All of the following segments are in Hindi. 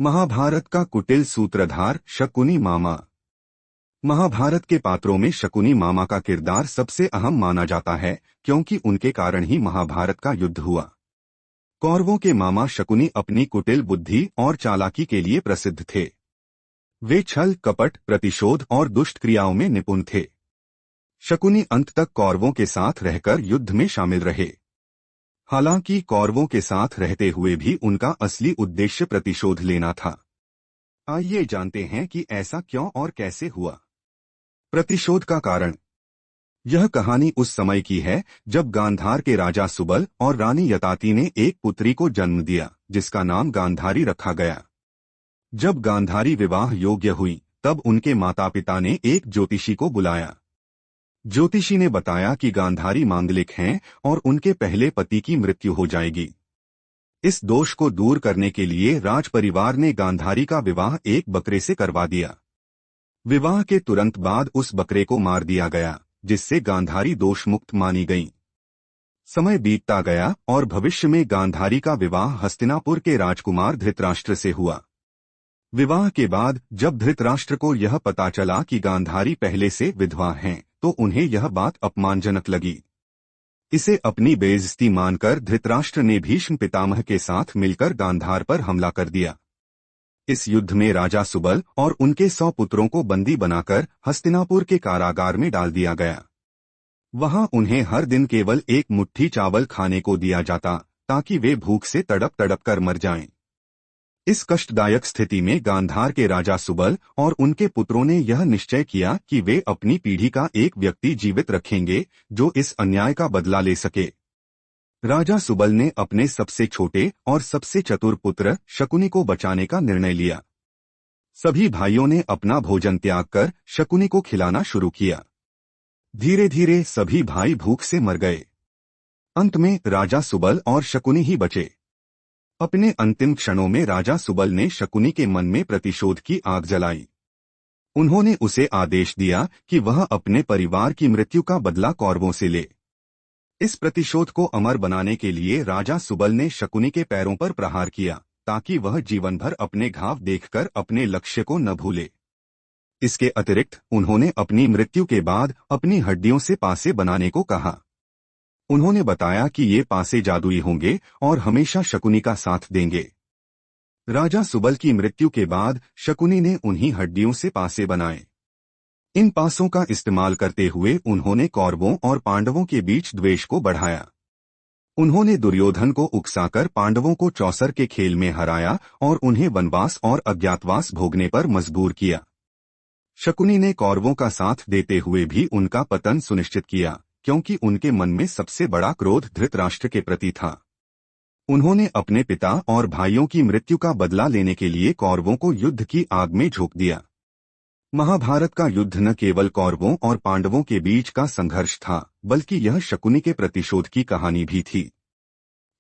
महाभारत का कुटिल सूत्रधार शकुनी मामा। महाभारत के पात्रों में शकुनी मामा का किरदार सबसे अहम माना जाता है, क्योंकि उनके कारण ही महाभारत का युद्ध हुआ। कौरवों के मामा शकुनी अपनी कुटिल बुद्धि और चालाकी के लिए प्रसिद्ध थे। वे छल, कपट, प्रतिशोध और दुष्ट क्रियाओं में निपुण थे। शकुनी अंत तक कौरवों के साथ रहकर युद्ध में शामिल रहे। हालांकि कौरवों के साथ रहते हुए भी उनका असली उद्देश्य प्रतिशोध लेना था। आइए जानते हैं कि ऐसा क्यों और कैसे हुआ। प्रतिशोध का कारण। यह कहानी उस समय की है जब गांधार के राजा सुबल और रानी यताति ने एक पुत्री को जन्म दिया, जिसका नाम गांधारी रखा गया। जब गांधारी विवाह योग्य हुई, तब उनके माता पिता ने एक ज्योतिषी को बुलाया। ज्योतिषी ने बताया कि गांधारी मांगलिक हैं और उनके पहले पति की मृत्यु हो जाएगी। इस दोष को दूर करने के लिए राज परिवार ने गांधारी का विवाह एक बकरे से करवा दिया। विवाह के तुरंत बाद उस बकरे को मार दिया गया, जिससे गांधारी दोषमुक्त मानी गईं। समय बीतता गया और भविष्य में गांधारी का विवाह हस्तिनापुर के राजकुमार धृतराष्ट्र से हुआ। विवाह के बाद जब धृतराष्ट्र को यह पता चला कि गांधारी पहले से विधवा हैं, तो उन्हें यह बात अपमानजनक लगी। इसे अपनी बेइज्जती मानकर धृतराष्ट्र ने भीष्म पितामह के साथ मिलकर गांधार पर हमला कर दिया। इस युद्ध में राजा सुबल और उनके 100 पुत्रों को बंदी बनाकर हस्तिनापुर के कारागार में डाल दिया गया। वहां उन्हें हर दिन केवल एक मुट्ठी चावल खाने को दिया जाता, ताकि वे भूख से तड़प तड़प कर मर जाएं। इस कष्टदायक स्थिति में गांधार के राजा सुबल और उनके पुत्रों ने यह निश्चय किया कि वे अपनी पीढ़ी का एक व्यक्ति जीवित रखेंगे जो इस अन्याय का बदला ले सके। राजा सुबल ने अपने सबसे छोटे और सबसे चतुर पुत्र शकुनी को बचाने का निर्णय लिया। सभी भाइयों ने अपना भोजन त्याग कर शकुनी को खिलाना शुरू किया। धीरे धीरे सभी भाई भूख से मर गए। अंत में राजा सुबल और शकुनी ही बचे। अपने अंतिम क्षणों में राजा सुबल ने शकुनी के मन में प्रतिशोध की आग जलाई। उन्होंने उसे आदेश दिया कि वह अपने परिवार की मृत्यु का बदला कौरवों से ले। इस प्रतिशोध को अमर बनाने के लिए राजा सुबल ने शकुनी के पैरों पर प्रहार किया, ताकि वह जीवन भर अपने घाव देखकर अपने लक्ष्य को न भूले। इसके अतिरिक्त उन्होंने अपनी मृत्यु के बाद अपनी हड्डियों से पासे बनाने को कहा। उन्होंने बताया कि ये पासे जादुई होंगे और हमेशा शकुनी का साथ देंगे। राजा सुबल की मृत्यु के बाद शकुनी ने उन्हीं हड्डियों से पासे बनाए। इन पासों का इस्तेमाल करते हुए उन्होंने कौरवों और पांडवों के बीच द्वेष को बढ़ाया। उन्होंने दुर्योधन को उकसाकर पांडवों को चौसर के खेल में हराया और उन्हें वनवास और अज्ञातवास भोगने पर मजबूर किया। शकुनी ने कौरवों का साथ देते हुए भी उनका पतन सुनिश्चित किया, क्योंकि उनके मन में सबसे बड़ा क्रोध धृतराष्ट्र के प्रति था। उन्होंने अपने पिता और भाइयों की मृत्यु का बदला लेने के लिए कौरवों को युद्ध की आग में झोंक दिया। महाभारत का युद्ध न केवल कौरवों और पांडवों के बीच का संघर्ष था, बल्कि यह शकुनी के प्रतिशोध की कहानी भी थी।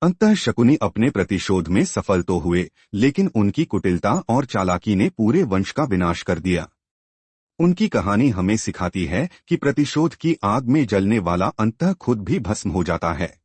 अंततः शकुनी अपने प्रतिशोध में सफल तो हुए, लेकिन उनकी कुटिलता और चालाकी ने पूरे वंश का विनाश कर दिया। उनकी कहानी हमें सिखाती है कि प्रतिशोध की आग में जलने वाला अंततः खुद भी भस्म हो जाता है।